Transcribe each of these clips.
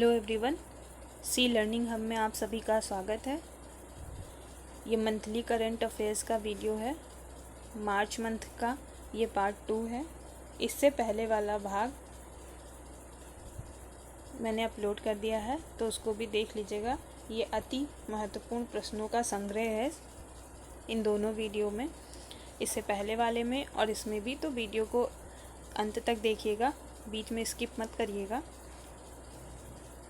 Hello everyone, सी Learning hub में आप सभी का स्वागत है। ये मंथली करंट अफेयर्स का वीडियो है। मार्च मंथ का ये पार्ट 2 है। इससे पहले वाला भाग मैंने अपलोड कर दिया है, तो उसको भी देख लीजिएगा। ये अति महत्वपूर्ण प्रश्नों का संग्रह है इन दोनों वीडियो में, इससे पहले वाले में और इसमें भी। तो वीडियो को अंत तक देखिएगा, बीच में स्किप मत करिएगा।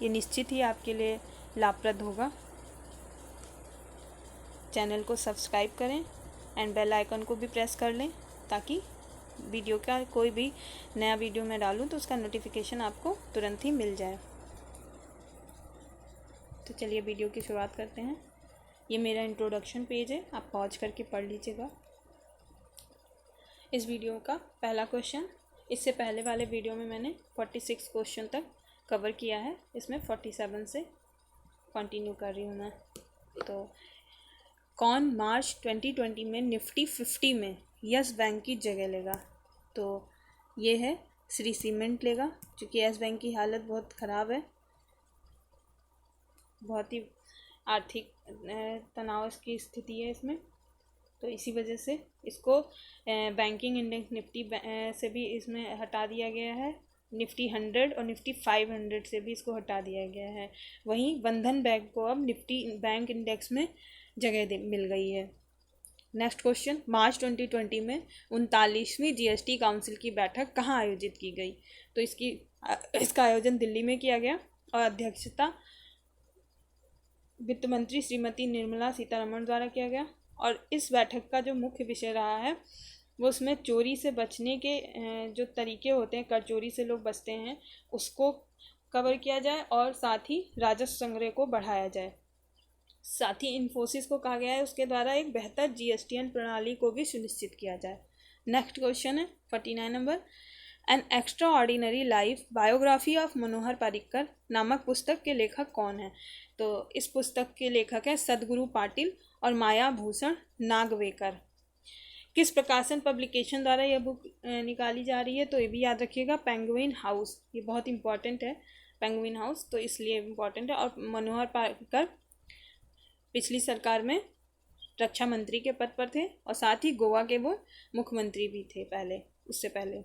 ये निश्चित ही आपके लिए लाभप्रद होगा। चैनल को सब्सक्राइब करें एंड बेल आइकन को भी प्रेस कर लें, ताकि वीडियो का कोई भी नया वीडियो मैं डालूं तो उसका नोटिफिकेशन आपको तुरंत ही मिल जाए। तो चलिए वीडियो की शुरुआत करते हैं। ये मेरा इंट्रोडक्शन पेज है, आप पॉज करके पढ़ लीजिएगा। इस वीडियो का पहला क्वेश्चन, इससे पहले वाले वीडियो में मैंने 46 क्वेश्चन तक कवर किया है, इसमें 47 से कंटिन्यू कर रही हूँ मैं। तो कौन मार्च 2020 में निफ्टी 50 में यस बैंक की जगह लेगा? तो ये है श्री सीमेंट लेगा, क्योंकि यस बैंक की हालत बहुत ख़राब है, बहुत ही आर्थिक तनाव की स्थिति है इसमें। तो इसी वजह से इसको बैंकिंग इंडेक्स निफ्टी से भी इसमें हटा दिया गया है। निफ्टी 100 और निफ्टी 500 से भी इसको हटा दिया गया है। वहीं बंधन बैंक को अब निफ्टी बैंक इंडेक्स में जगह मिल गई है। नेक्स्ट क्वेश्चन, मार्च 2020 में 39वीं जीएसटी काउंसिल की बैठक कहाँ आयोजित की गई? तो इसका आयोजन दिल्ली में किया गया और अध्यक्षता वित्त मंत्री श्रीमती निर्मला सीतारमण द्वारा किया गया। और इस बैठक का जो मुख्य विषय रहा है वो उसमें चोरी से बचने के जो तरीके होते हैं, कर चोरी से लोग बचते हैं, उसको कवर किया जाए और साथ ही राजस्व संग्रह को बढ़ाया जाए। साथ ही इन्फोसिस को कहा गया है उसके द्वारा एक बेहतर जीएसटीएन प्रणाली को भी सुनिश्चित किया जाए। नेक्स्ट क्वेश्चन है 49 number, an extraordinary life biography of Manohar Parrikar नामक पुस्तक के लेखक कौन है? तो इस पुस्तक के लेखक हैं सदगुरु पाटिल और माया भूषण नागवेकर। किस प्रकाशन पब्लिकेशन द्वारा यह बुक निकाली जा रही है? तो ये भी याद रखिएगा, पेंगुइन हाउस। ये बहुत इंपॉर्टेंट है, पेंगुइन हाउस, तो इसलिए इम्पॉर्टेंट है। और मनोहर पारिकर पिछली सरकार में रक्षा मंत्री के पद पर थे और साथ ही गोवा के वो मुख्यमंत्री भी थे उससे पहले।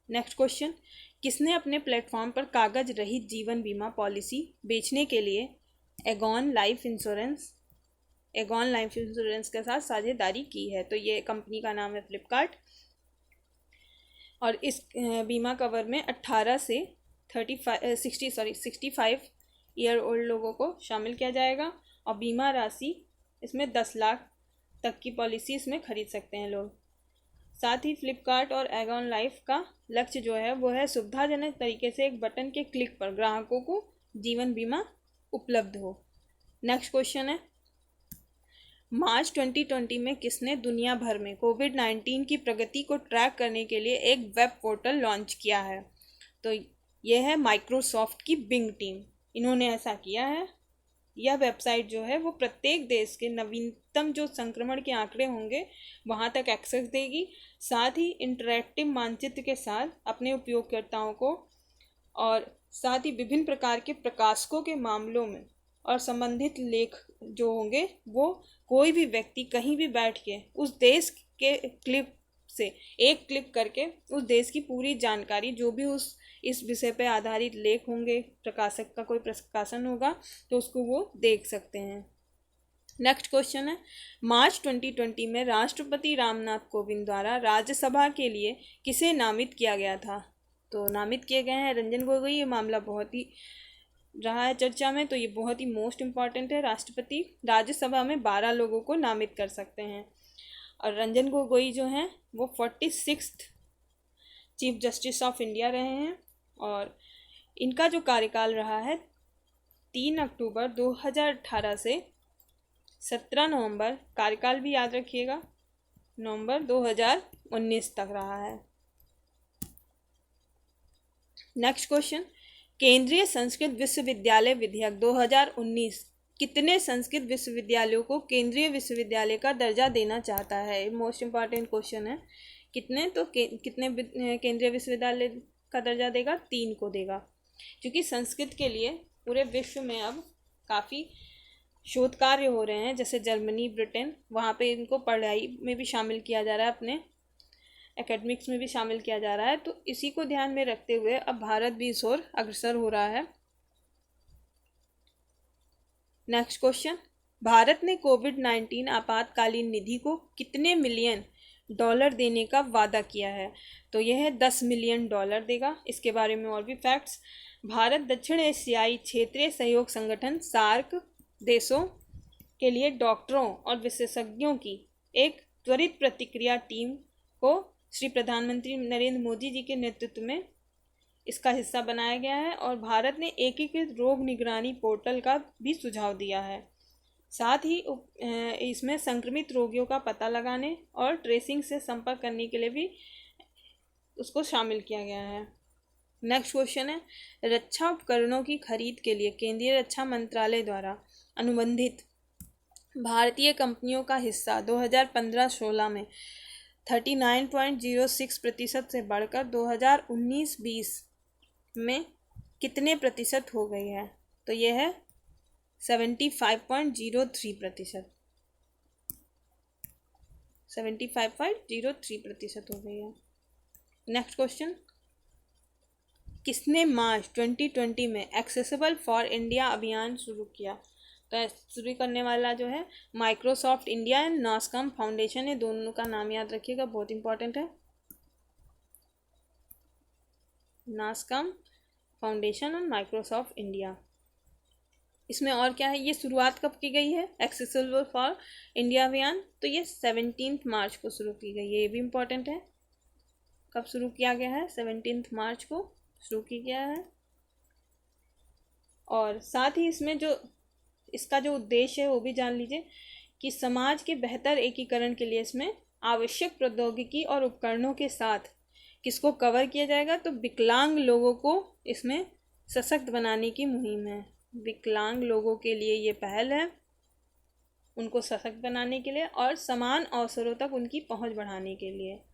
नेक्स्ट क्वेश्चन, किसने अपने प्लेटफॉर्म पर कागज रहित जीवन बीमा पॉलिसी बेचने के लिए एगॉन लाइफ इंश्योरेंस के साथ साझेदारी की है? तो ये कंपनी का नाम है फ्लिपकार्ट। और इस बीमा कवर में 18 से 65 ईयर ओल्ड लोगों को शामिल किया जाएगा और बीमा राशि इसमें 10 लाख तक की पॉलिसी इसमें खरीद सकते हैं लोग। साथ ही फ्लिपकार्ट और एगॉन लाइफ का लक्ष्य जो है वो है सुविधाजनक तरीके से एक बटन के क्लिक पर ग्राहकों को जीवन बीमा उपलब्ध हो। नेक्स्ट क्वेश्चन है, मार्च 2020 में किसने दुनिया भर में कोविड-19 की प्रगति को ट्रैक करने के लिए एक वेब पोर्टल लॉन्च किया है? तो यह है माइक्रोसॉफ्ट की बिंग टीम, इन्होंने ऐसा किया है। यह वेबसाइट जो है वो प्रत्येक देश के नवीनतम जो संक्रमण के आंकड़े होंगे वहां तक एक्सेस देगी, साथ ही इंटरैक्टिव मानचित्र के साथ अपने उपयोगकर्ताओं को और साथ ही विभिन्न प्रकार के प्रकाशकों के मामलों में और संबंधित लेख जो होंगे वो कोई भी व्यक्ति कहीं भी बैठ के उस देश के क्लिप से एक क्लिक करके उस देश की पूरी जानकारी, जो भी इस विषय पे आधारित लेख होंगे, प्रकाशक का कोई प्रकाशन होगा तो उसको वो देख सकते हैं। नेक्स्ट क्वेश्चन है, मार्च 2020 में राष्ट्रपति रामनाथ कोविंद द्वारा राज्यसभा के लिए किसे नामित किया गया था? तो नामित किए गए हैं रंजन गोगोई। ये मामला बहुत ही रहा है चर्चा में, तो ये बहुत ही मोस्ट इम्पॉर्टेंट है। राष्ट्रपति राज्यसभा में 12 लोगों को नामित कर सकते हैं और रंजन गोगोई जो हैं वो 46th chief justice of India रहे हैं और इनका जो कार्यकाल रहा है 3 अक्टूबर 2018 से 17 नवंबर, कार्यकाल भी याद रखिएगा, नवंबर 2019 तक रहा है। नेक्स्ट क्वेश्चन, केंद्रीय संस्कृत विश्वविद्यालय विधेयक 2019 कितने संस्कृत विश्वविद्यालयों को केंद्रीय विश्वविद्यालय का दर्जा देना चाहता है? मोस्ट इम्पॉर्टेंट क्वेश्चन है। कितने? तो कितने केंद्रीय विश्वविद्यालय का दर्जा देगा? 3 को देगा। क्योंकि संस्कृत के लिए पूरे विश्व में अब काफ़ी शोध कार्य हो रहे हैं, जैसे जर्मनी, ब्रिटेन, वहाँ पे इनको पढ़ाई में भी शामिल किया जा रहा है, अपने एकेडमिक्स में भी शामिल किया जा रहा है। तो इसी को ध्यान में रखते हुए अब भारत भी इस ओर अग्रसर हो रहा है। नेक्स्ट क्वेश्चन, भारत ने कोविड-19 आपातकालीन निधि को कितने मिलियन डॉलर देने का वादा किया है? तो यह है 10 मिलियन डॉलर देगा। इसके बारे में और भी फैक्ट्स, भारत दक्षिण एशियाई क्षेत्रीय सहयोग संगठन सार्क देशों के लिए डॉक्टरों और विशेषज्ञों की एक त्वरित प्रतिक्रिया टीम को श्री प्रधानमंत्री नरेंद्र मोदी जी के नेतृत्व में इसका हिस्सा बनाया गया है। और भारत ने एकीकृत रोग निगरानी पोर्टल का भी सुझाव दिया है। साथ ही इसमें संक्रमित रोगियों का पता लगाने और ट्रेसिंग से संपर्क करने के लिए भी उसको शामिल किया गया है। नेक्स्ट क्वेश्चन है, रक्षा उपकरणों की खरीद के लिए केंद्रीय रक्षा मंत्रालय द्वारा अनुबंधित भारतीय कंपनियों का हिस्सा 2015-16 में 39.06% से बढ़कर 2019-20 में कितने प्रतिशत हो गई है? तो यह है 75.03%। 75.03% हो गई है। नेक्स्ट क्वेश्चन, किसने मार्च 2020 में एक्सेसिबल फॉर इंडिया अभियान शुरू किया? तो शुरू करने वाला जो है Microsoft India and NASSCOM foundation है। दोनों का नाम याद रखिएगा, बहुत इंपॉर्टेंट है। नास्कॉम फाउंडेशन और माइक्रोसॉफ्ट इंडिया। इसमें और क्या है, ये शुरुआत कब की गई है एक्सेसिबल फॉर इंडिया अभियान? तो ये 17 मार्च को शुरू की गई है। ये भी इम्पोर्टेंट है, कब शुरू किया गया है? 17 मार्च को शुरू किया गया है। और साथ ही इसमें जो इसका जो उद्देश्य है वो भी जान लीजिए कि समाज के बेहतर एकीकरण के लिए इसमें आवश्यक प्रौद्योगिकी और उपकरणों के साथ किसको कवर किया जाएगा? तो विकलांग लोगों को इसमें सशक्त बनाने की मुहिम है। विकलांग लोगों के लिए ये पहल है, उनको सशक्त बनाने के लिए और समान अवसरों तक उनकी पहुंच बढ़ाने के लिए।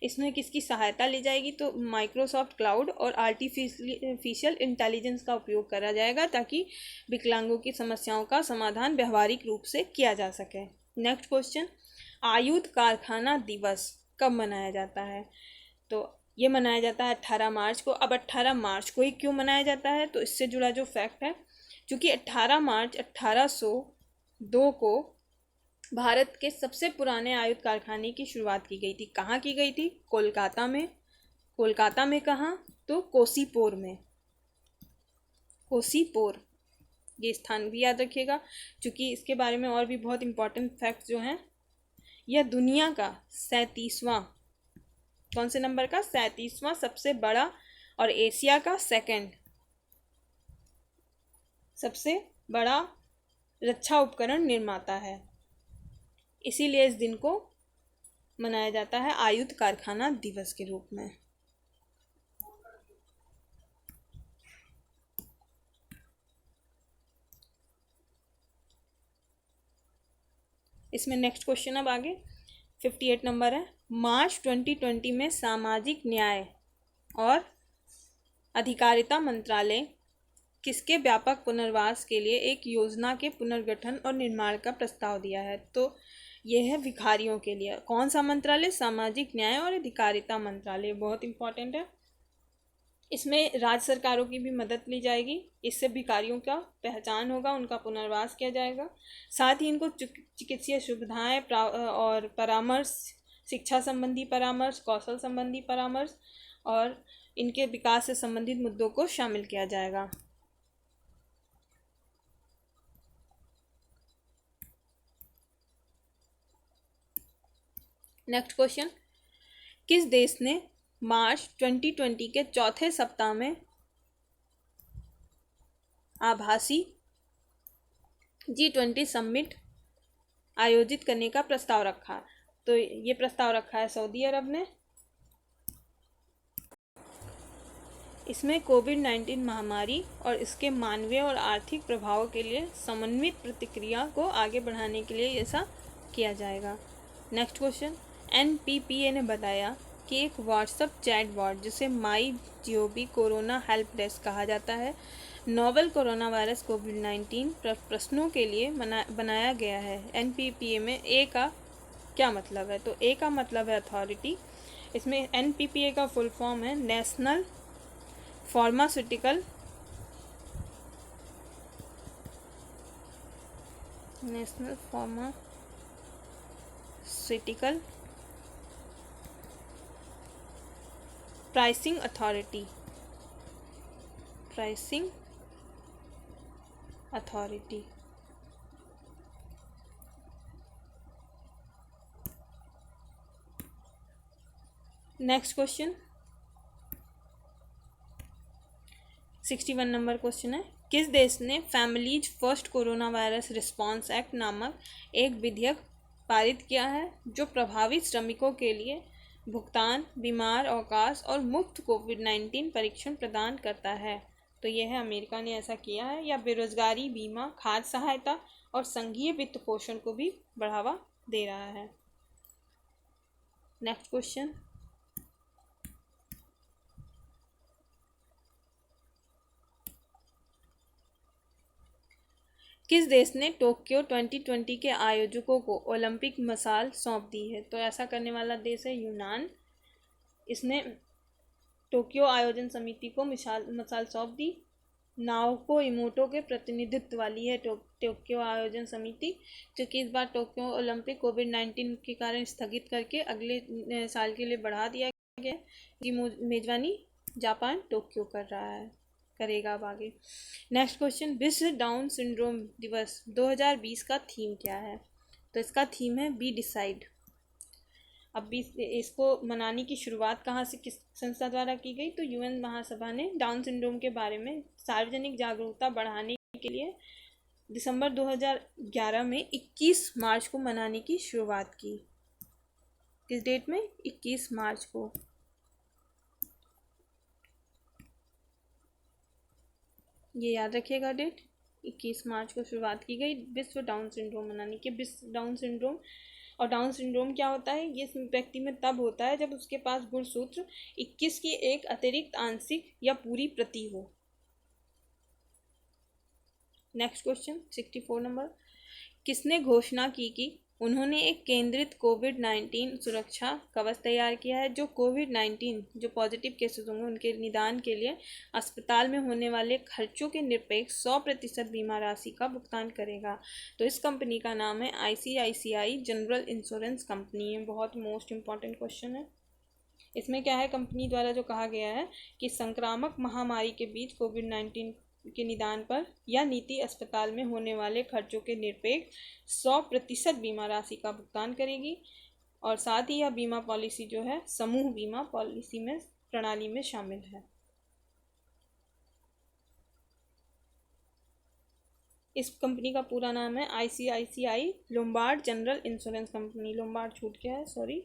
इसमें किसकी सहायता ली जाएगी? तो माइक्रोसॉफ्ट क्लाउड और आर्टिफिशियल इंटेलिजेंस का उपयोग करा जाएगा ताकि विकलांगों की समस्याओं का समाधान व्यवहारिक रूप से किया जा सके। नेक्स्ट क्वेश्चन, आयुध कारखाना दिवस कब मनाया जाता है? तो ये मनाया जाता है 18 मार्च को। अब 18 मार्च को ही क्यों मनाया जाता है? तो इससे जुड़ा जो फैक्ट है, क्योंकि 18 मार्च 1802 को भारत के सबसे पुराने आयुध कारखाने की शुरुआत की गई थी। कहाँ की गई थी? कोलकाता में। कोलकाता में कहाँ? तो कोसीपोर में। कोसीपोर, ये स्थान भी याद रखिएगा, क्योंकि इसके बारे में और भी बहुत इंपॉर्टेंट फैक्ट्स जो हैं। यह दुनिया का 37वां, कौन से नंबर का? 37वां सबसे बड़ा और एशिया का सेकंड सबसे बड़ा रक्षा उपकरण निर्माता है। इसीलिए इस दिन को मनाया जाता है आयुध कारखाना दिवस के रूप में। इसमें नेक्स्ट क्वेश्चन अब आगे 58 नंबर है, मार्च 2020 में सामाजिक न्याय और अधिकारिता मंत्रालय किसके व्यापक पुनर्वास के लिए एक योजना के पुनर्गठन और निर्माण का प्रस्ताव दिया है? तो यह है भिखारियों के लिए। कौन सा मंत्रालय? सामाजिक न्याय और अधिकारिता मंत्रालय, बहुत इंपॉर्टेंट है। इसमें राज्य सरकारों की भी मदद ली जाएगी। इससे भिखारियों का पहचान होगा, उनका पुनर्वास किया जाएगा। साथ ही इनको चिकित्सीय सुविधाएं और परामर्श, शिक्षा संबंधी परामर्श, कौशल संबंधी परामर्श और इनके विकास से संबंधित मुद्दों को शामिल किया जाएगा। नेक्स्ट क्वेश्चन, किस देश ने मार्च 2020 के चौथे सप्ताह में आभासी G20 समिट आयोजित करने का प्रस्ताव रखा? तो ये प्रस्ताव रखा है सऊदी अरब ने। इसमें कोविड-19 महामारी और इसके मानवीय और आर्थिक प्रभावों के लिए समन्वित प्रतिक्रिया को आगे बढ़ाने के लिए ऐसा किया जाएगा। नेक्स्ट क्वेश्चन, NPPA ने बताया कि एक व्हाट्सएप चैट बॉट जिसे MyGov कोरोना हेल्प डेस्क कहा जाता है नोवेल कोरोना वायरस कोविड-19 प्रश्नों के लिए बनाया गया है। NPPA में ए का क्या मतलब है? तो ए का मतलब है अथॉरिटी। इसमें NPPA का फुल फॉर्म है national pharmaceutical pricing authority. Next question 61 number question है, किस देश ने families first corona virus response act नामक एक विधेयक पारित किया है जो प्रभावित श्रमिकों के लिए भुगतान, बीमार अवकाश और मुफ्त कोविड-19 परीक्षण प्रदान करता है? तो यह है अमेरिका ने ऐसा किया है। या बेरोजगारी बीमा, खाद्य सहायता और संघीय वित्त पोषण को भी बढ़ावा दे रहा है। नेक्स्ट क्वेश्चन किस देश ने टोक्यो 2020 के आयोजकों को ओलंपिक मशाल सौंप दी है? तो ऐसा करने वाला देश है यूनान। इसने टोक्यो आयोजन समिति को मशाल सौंप दी। नाओको इमोटो के प्रतिनिधित्व वाली है टोक्यो आयोजन समिति, क्योंकि इस बार टोक्यो ओलंपिक कोविड-19 के कारण स्थगित करके अगले साल के लिए बढ़ा दिया गया कि मेजबानी जापान टोक्यो करेगा अब आगे। नेक्स्ट क्वेश्चन, विश्व डाउन सिंड्रोम दिवस 2020 का थीम क्या है? तो इसका थीम है बी डिसाइड। अब भी इसको मनाने की शुरुआत कहाँ से, किस संस्था द्वारा की गई? तो UN महासभा ने डाउन सिंड्रोम के बारे में सार्वजनिक जागरूकता बढ़ाने के लिए दिसंबर 2011 में 21 मार्च को मनाने की शुरुआत की। किस डेट में? 21 मार्च को। ये याद रखिएगा डेट, 21 मार्च को शुरुआत की गई विश्व डाउन सिंड्रोम मनाने की। विश्व डाउन सिंड्रोम और डाउन सिंड्रोम क्या होता है? ये व्यक्ति में तब होता है जब उसके पास गुणसूत्र 21 की एक अतिरिक्त आंशिक या पूरी प्रति हो। नेक्स्ट क्वेश्चन 64 नंबर, किसने घोषणा की कि उन्होंने एक केंद्रित कोविड-19 सुरक्षा कवच तैयार किया है जो कोविड-19 जो पॉजिटिव केसेस होंगे उनके निदान के लिए अस्पताल में होने वाले खर्चों के निरपेक्ष 100% बीमा राशि का भुगतान करेगा? तो इस कंपनी का नाम है ICICI जनरल इंश्योरेंस कंपनी है। बहुत मोस्ट इम्पॉर्टेंट क्वेश्चन है। इसमें क्या है, कंपनी द्वारा जो कहा गया है कि संक्रामक महामारी के बीच कोविड-19 के निदान पर यह नीति अस्पताल में होने वाले खर्चों के निरपेक्ष 100% बीमा राशि का भुगतान करेगी और साथ ही यह बीमा पॉलिसी जो है समूह बीमा पॉलिसी में प्रणाली में शामिल है। इस कंपनी का पूरा नाम है ICICI Lombard general insurance company. Lombard छूट गया है, सॉरी,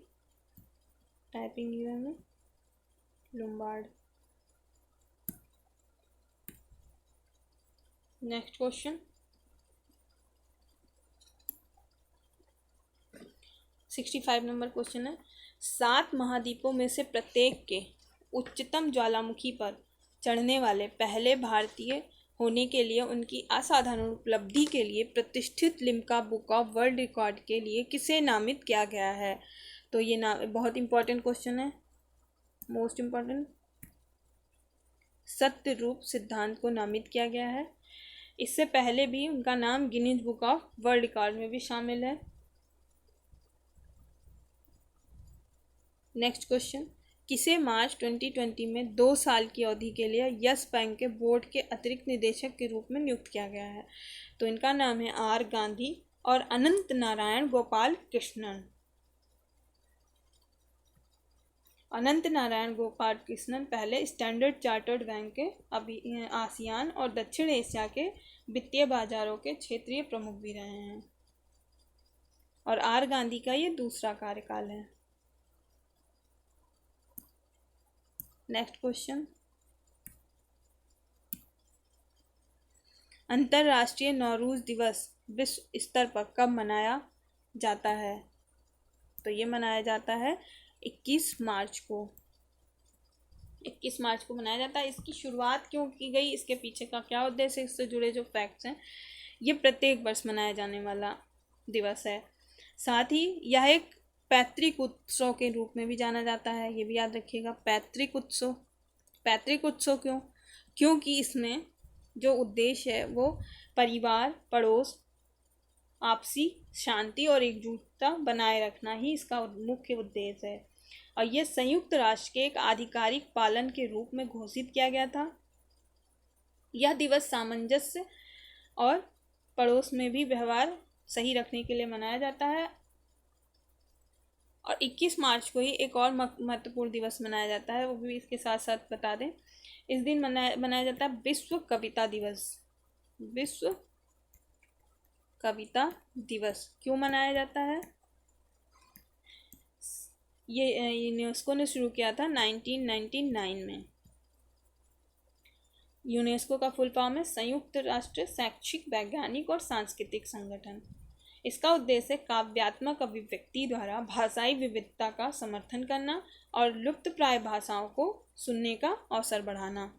टाइपिंग में Lombard. Next question 65 number question है, 7 महाद्वीपों में से प्रत्येक के उच्चतम ज्वालामुखी पर चढ़ने वाले पहले भारतीय होने के लिए उनकी असाधारण उपलब्धि के लिए प्रतिष्ठित Limca book of world record के लिए किसे नामित किया गया है? तो ये बहुत इंपॉर्टेंट क्वेश्चन है, मोस्ट इम्पॉर्टेंट। सत्य रूप सिद्धांत को नामित किया गया है। इससे पहले भी उनका नाम Guinness book of world record में भी शामिल है। नेक्स्ट क्वेश्चन, किसे मार्च 2020 में 2 साल की अवधि के लिए यस बैंक के बोर्ड के अतिरिक्त निदेशक के रूप में नियुक्त किया गया है? तो इनका नाम है R गांधी और अनंत नारायण गोपाल कृष्णन। अनंत नारायण गोपाल कृष्णन पहले स्टैंडर्ड चार्टर्ड बैंक के आसियान और दक्षिण एशिया के वित्तीय बाजारों के क्षेत्रीय प्रमुख भी रहे हैं और R गांधी का ये दूसरा कार्यकाल है। नेक्स्ट क्वेश्चन, अंतर्राष्ट्रीय नौरूज दिवस विश्व स्तर पर कब मनाया जाता है? तो ये मनाया जाता है 21 मार्च को मनाया जाता है। इसकी शुरुआत क्यों की गई, इसके पीछे का क्या उद्देश्य, इससे जुड़े जो फैक्ट्स हैं, ये प्रत्येक वर्ष मनाया जाने वाला दिवस है। साथ ही यह एक पैतृक उत्सव के रूप में भी जाना जाता है, ये भी याद रखिएगा। पैतृक उत्सव क्योंकि इसमें जो उद्देश्य है वो परिवार, पड़ोस, आपसी शांति और एकजुटता बनाए रखना ही इसका मुख्य उद्देश्य है। और यह संयुक्त राष्ट्र के एक आधिकारिक पालन के रूप में घोषित किया गया था। यह दिवस सामंजस्य और पड़ोस में भी व्यवहार सही रखने के लिए मनाया जाता है। और 21 मार्च को ही एक और महत्वपूर्ण दिवस मनाया जाता है, वो भी इसके साथ साथ बता दें। इस दिन मनाया जाता है विश्व कविता दिवस। क्यों मनाया जाता है? ये यूनेस्को ने शुरू किया था 1999 में। यूनेस्को का फुल फॉर्म है संयुक्त राष्ट्र शैक्षिक, वैज्ञानिक और सांस्कृतिक संगठन। इसका उद्देश्य काव्यात्मक अभिव्यक्ति द्वारा भाषाई विविधता का समर्थन करना और लुप्तप्राय भाषाओं को सुनने का अवसर बढ़ाना।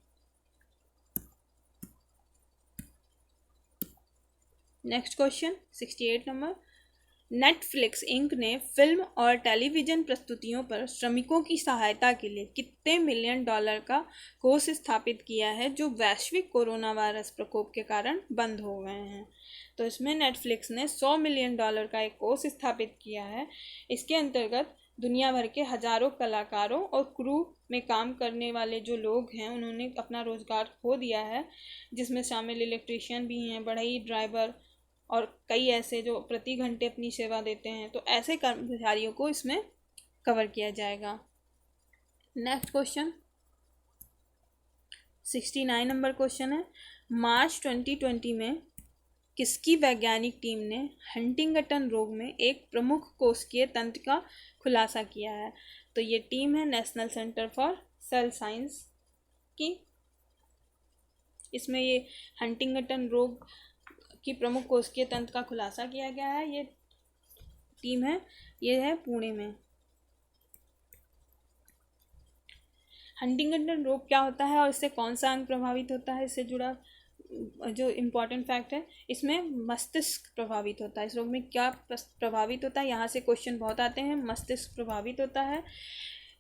Next question 68 number. Netflix Inc ने फिल्म और टेलीविज़न प्रस्तुतियों पर श्रमिकों की सहायता के लिए कितने मिलियन डॉलर का कोष स्थापित किया है जो वैश्विक कोरोना वायरस प्रकोप के कारण बंद हो गए हैं? तो इसमें नेटफ्लिक्स ने 100 मिलियन डॉलर का एक कोष स्थापित किया है। इसके अंतर्गत दुनिया भर के हजारों कलाकारों और क्रू में काम करने वाले जो लोग हैं उन्होंने अपना रोजगार खो दिया है, जिसमें शामिल इलेक्ट्रीशियन भी हैं, बढ़ई, ड्राइवर और कई ऐसे जो प्रति घंटे अपनी सेवा देते हैं। तो ऐसे कर्मचारियों को इसमें कवर किया जाएगा। नेक्स्ट क्वेश्चन 69 नंबर क्वेश्चन है। मार्च 2020 में किसकी वैज्ञानिक टीम ने हंटिंगटन रोग में एक प्रमुख कोशिकीय तंत्र का खुलासा किया है? तो ये टीम है national centre for sale science की। इसमें ये हंटिंगटन रोग की प्रमुख कोशिकीय तंत्र का खुलासा किया गया है। ये टीम है, ये है पुणे में। हंटिंगटन रोग क्या होता है और इससे कौन सा अंग प्रभावित होता है, इससे जुड़ा जो इम्पोर्टेंट फैक्ट है, इसमें मस्तिष्क प्रभावित होता है। इस रोग में क्या प्रभावित होता है, यहाँ से क्वेश्चन बहुत आते हैं। मस्तिष्क प्रभावित होता है।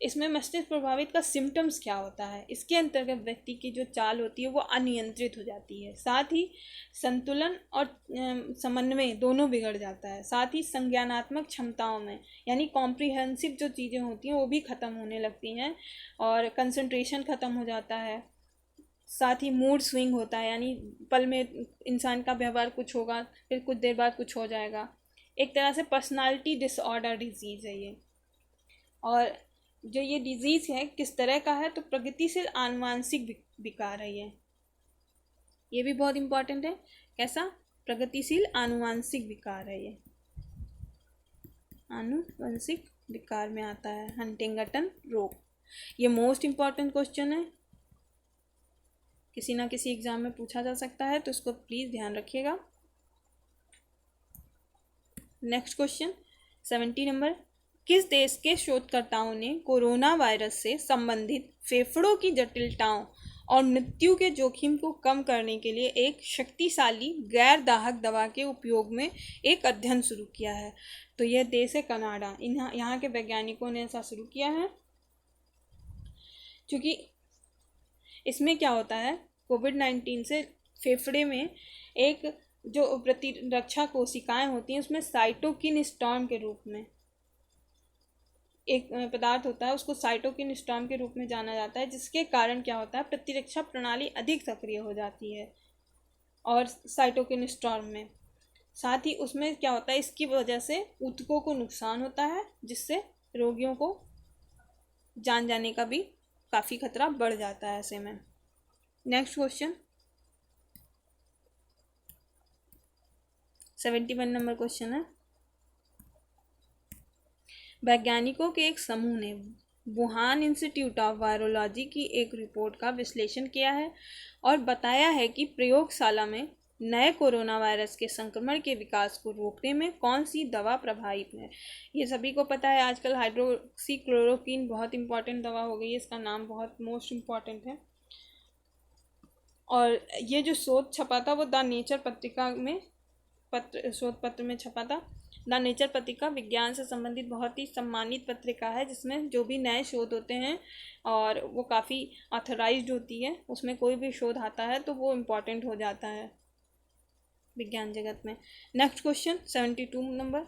इसमें मस्तिष्क प्रभावित का सिम्टम्स क्या होता है? इसके अंतर्गत व्यक्ति की जो चाल होती है वो अनियंत्रित हो जाती है, साथ ही संतुलन और समन्वय दोनों बिगड़ जाता है। साथ ही संज्ञानात्मक क्षमताओं में यानी कॉम्प्रिहेंसिव जो चीज़ें होती हैं वो भी ख़त्म होने लगती हैं और कंसंट्रेशन ख़त्म हो जाता है। साथ ही मूड स्विंग होता है, यानी पल में इंसान का व्यवहार कुछ होगा, फिर कुछ देर बाद कुछ हो जाएगा। एक तरह से पर्सनालिटी डिसऑर्डर डिजीज़ है ये। और जो ये डिजीज़ है किस तरह का है, तो प्रगतिशील आनुवांशिक विकार है ये भी बहुत इम्पोर्टेंट है। कैसा? प्रगतिशील आनुवांशिक विकार है ये, आनुवंशिक विकार में आता है हंटिंगटन रोग। ये मोस्ट इम्पॉर्टेंट क्वेश्चन है, किसी ना किसी एग्जाम में पूछा जा सकता है, तो इसको प्लीज़ ध्यान रखिएगा। Next question 70 number. किस देश के शोधकर्ताओं ने कोरोना वायरस से संबंधित फेफड़ों की जटिलताओं और मृत्यु के जोखिम को कम करने के लिए एक शक्तिशाली गैर दाहक दवा के उपयोग में एक अध्ययन शुरू किया है? तो यह देश है कनाडा। यहाँ के वैज्ञानिकों ने ऐसा शुरू किया है क्योंकि इसमें क्या होता है, कोविड-19 से फेफड़े में एक जो प्रतिरक्षा कोशिकाएं होती हैं उसमें साइटोकिन स्टॉर्म के रूप में एक पदार्थ होता है, उसको साइटोकिन स्टॉर्म के रूप में जाना जाता है, जिसके कारण क्या होता है, प्रतिरक्षा प्रणाली अधिक सक्रिय हो जाती है और साइटोकिन स्टॉर्म में। साथ ही उसमें क्या होता है, इसकी वजह से ऊतकों को नुकसान होता है, जिससे रोगियों को जान जाने का भी काफ़ी खतरा बढ़ जाता है ऐसे में। नेक्स्ट क्वेश्चन 71 नंबर क्वेश्चन है। वैज्ञानिकों के एक समूह ने वुहान इंस्टीट्यूट ऑफ वायरोलॉजी की एक रिपोर्ट का विश्लेषण किया है और बताया है कि प्रयोगशाला में नए कोरोना वायरस के संक्रमण के विकास को रोकने में कौन सी दवा प्रभावी है? ये सभी को पता है, आजकल हाइड्रोक्सीक्लोरोक्वीन बहुत इंपॉर्टेंट दवा हो गई है, इसका नाम बहुत मोस्ट इम्पॉर्टेंट है। और ये जो शोध छपा था वो द नेचर पत्रिका में शोध पत्र में छपा था। द नेचर पत्रिका विज्ञान से संबंधित बहुत ही सम्मानित पत्रिका है, जिसमें जो भी नए शोध होते हैं और वो काफ़ी ऑथराइज्ड होती है, उसमें कोई भी शोध आता है तो वो इम्पॉर्टेंट हो जाता है विज्ञान जगत में। नेक्स्ट क्वेश्चन 72 नंबर,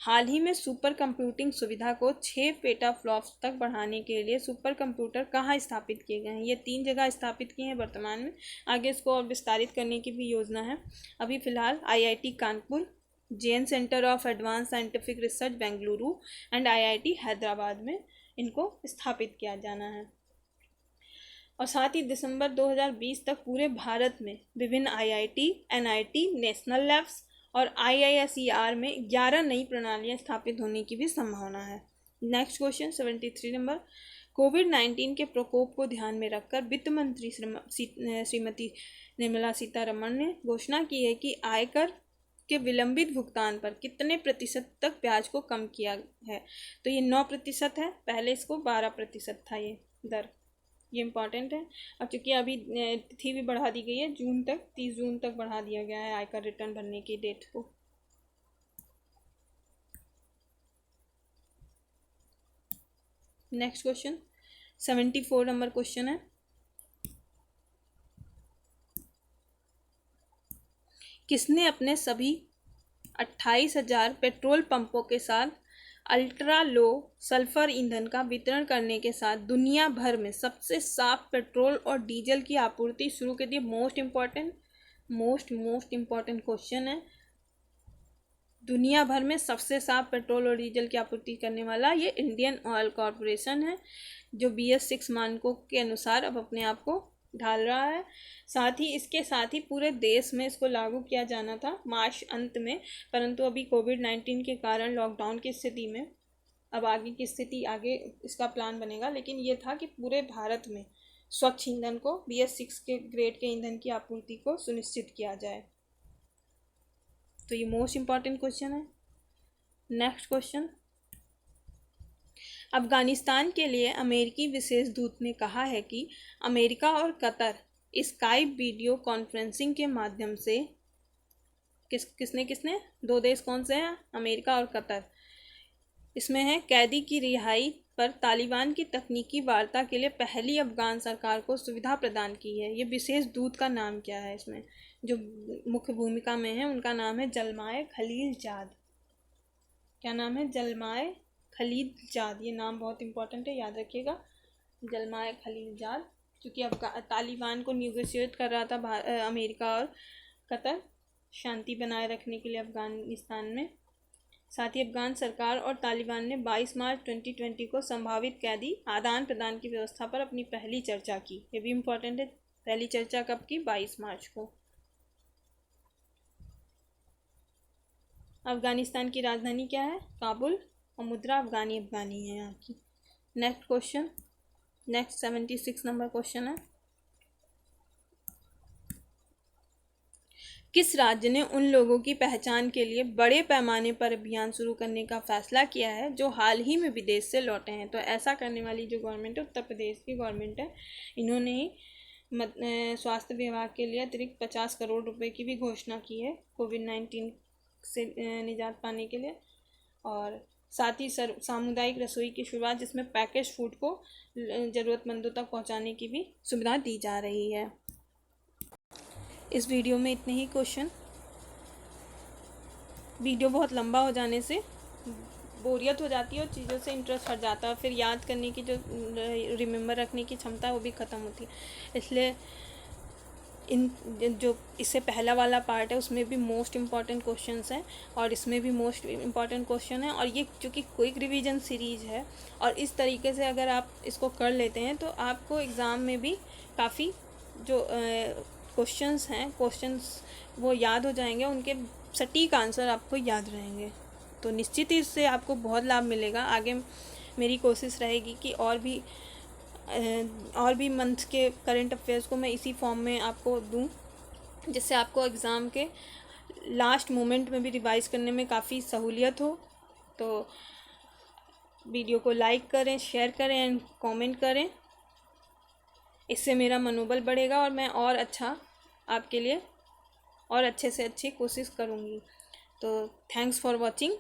हाल ही में सुपर कंप्यूटिंग सुविधा को 6 पेटाफ्लॉप्स तक बढ़ाने के लिए सुपर कंप्यूटर कहाँ स्थापित किए गए हैं? ये 3 जगह स्थापित किए हैं वर्तमान में, आगे इसको और विस्तारित करने की भी योजना है। अभी फ़िलहाल IIT Kanpur, Jain centre of advance scientific research Bengaluru and IIT Hyderabad में इनको स्थापित किया जाना है। और साथ ही दिसंबर 2020 तक पूरे भारत में विभिन्न IIT, NIT, नेशनल लैब्स और IISER में 11 नई प्रणालियां स्थापित होने की भी संभावना है। नेक्स्ट क्वेश्चन 73 नंबर, कोविड-19 के प्रकोप को ध्यान में रखकर वित्त मंत्री श्रीमती निर्मला सीतारमण ने घोषणा की है कि आयकर के विलंबित भुगतान पर कितने प्रतिशत तक ब्याज को कम किया है? तो ये 9% है, पहले इसको 12% था ये दर। ये इम्पॉर्टेंट है। और चूँकि अभी तिथि भी बढ़ा दी गई है, जून तक 30 जून तक बढ़ा दिया गया है आयकर रिटर्न भरने की डेट को। नेक्स्ट क्वेश्चन 74 नंबर क्वेश्चन है, किसने अपने सभी 28,000 पेट्रोल पंपों के साथ अल्ट्रा लो सल्फर ईंधन का वितरण करने के साथ दुनिया भर में सबसे साफ पेट्रोल और डीजल की आपूर्ति शुरू कर दी? मोस्ट इम्पॉर्टेंट क्वेश्चन है। दुनिया भर में सबसे साफ पेट्रोल और डीजल की आपूर्ति करने वाला ये इंडियन ऑयल कॉरपोरेशन है, जो BS6 मानकों के अनुसार अब अपने आप को ढाल रहा है। इसके साथ ही पूरे देश में इसको लागू किया जाना था मार्च अंत में, परंतु अभी कोविड-19 के कारण लॉकडाउन की स्थिति में अब आगे इसका प्लान बनेगा, लेकिन ये था कि पूरे भारत में स्वच्छ ईंधन को BS6 के ग्रेड के ईंधन की आपूर्ति को सुनिश्चित किया जाए। तो ये मोस्ट इम्पॉर्टेंट क्वेश्चन है। नेक्स्ट क्वेश्चन, अफगानिस्तान के लिए अमेरिकी विशेष दूत ने कहा है कि अमेरिका और कतर स्काइप वीडियो कॉन्फ्रेंसिंग के माध्यम से किसने 2 देश कौन से हैं? अमेरिका और कतर। इसमें है कैदी की रिहाई पर तालिबान की तकनीकी वार्ता के लिए पहली अफगान सरकार को सुविधा प्रदान की है। ये विशेष दूत का नाम क्या है? इसमें जो मुख्य भूमिका में है उनका नाम है जलमाए खलीलजाद। क्या नाम है? जलमाए खलीलजाद। ये नाम बहुत इंपॉर्टेंट है, याद रखिएगा, जलमाए खलीलजाद। क्योंकि अब तालिबान को निगोशिएट कर रहा था अमेरिका और कतर शांति बनाए रखने के लिए अफगानिस्तान में। साथ ही अफगान सरकार और तालिबान ने 22 मार्च 2020 को संभावित कैदी आदान प्रदान की व्यवस्था पर अपनी पहली चर्चा की। ये भी इम्पोर्टेंट है। पहली चर्चा कब की? 22 मार्च को। अफगानिस्तान की राजधानी क्या है? काबुल। और मुद्रा अफगानी है यहाँ की। Next question, next 76 number question है, किस राज्य ने उन लोगों की पहचान के लिए बड़े पैमाने पर अभियान शुरू करने का फैसला किया है जो हाल ही में विदेश से लौटे हैं? तो ऐसा करने वाली जो गवर्नमेंट है उत्तर प्रदेश की गवर्नमेंट है। इन्होंने ही स्वास्थ्य विभाग के लिए अतिरिक्त 50 करोड़ रुपए की भी घोषणा की है कोविड-19 से निजात पाने के लिए। और साथ ही सामुदायिक रसोई की शुरुआत, जिसमें पैकेज फूड को ज़रूरतमंदों तक पहुंचाने की भी सुविधा दी जा रही है। इस वीडियो में इतने ही क्वेश्चन। वीडियो बहुत लंबा हो जाने से बोरियत हो जाती है और चीज़ों से इंटरेस्ट हट जाता है, फिर याद करने की जो रिमेंबर रखने की क्षमता है वो भी ख़त्म होती है। इसलिए जो इससे पहला वाला पार्ट है उसमें भी मोस्ट इम्पॉर्टेंट क्वेश्चंस हैं और इसमें भी मोस्ट इम्पॉर्टेंट क्वेश्चन है। और ये चूँकि क्विक रिवीजन सीरीज़ है और इस तरीके से अगर आप इसको कर लेते हैं तो आपको एग्ज़ाम में भी काफ़ी जो क्वेश्चंस वो याद हो जाएंगे, उनके सटीक आंसर आपको याद रहेंगे। तो निश्चित ही इससे आपको बहुत लाभ मिलेगा। आगे मेरी कोशिश रहेगी कि और भी मंथ के करंट अफेयर्स को मैं इसी फॉर्म में आपको दूं, जिससे आपको एग्ज़ाम के लास्ट मोमेंट में भी रिवाइज़ करने में काफ़ी सहूलियत हो। तो वीडियो को लाइक करें, शेयर करें एंड कमेंट करें। इससे मेरा मनोबल बढ़ेगा और मैं और अच्छा आपके लिए और अच्छे से अच्छी कोशिश करूँगी। तो thanks for watching.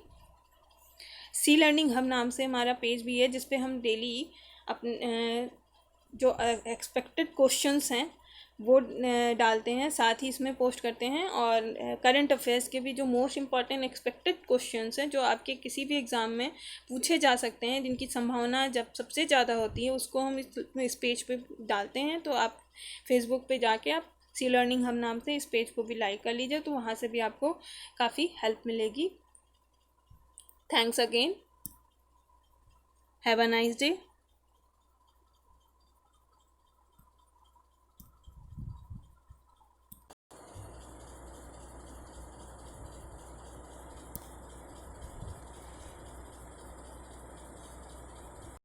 C Learning Hub नाम से हमारा पेज भी है, जिस पे हम डेली अपने जो एक्सपेक्टेड क्वेश्चंस हैं वो डालते हैं, साथ ही इसमें पोस्ट करते हैं। और करंट अफेयर्स के भी जो मोस्ट इम्पॉर्टेंट एक्सपेक्टेड क्वेश्चंस हैं जो आपके किसी भी एग्ज़ाम में पूछे जा सकते हैं, जिनकी संभावना जब सबसे ज़्यादा होती है, उसको हम इस पेज पे डालते हैं। तो आप फेसबुक पे जाके आप सी लर्निंग हब नाम से इस पेज को भी लाइक कर लीजिए, तो वहाँ से भी आपको काफ़ी हेल्प मिलेगी। Thanks again, have a nice day.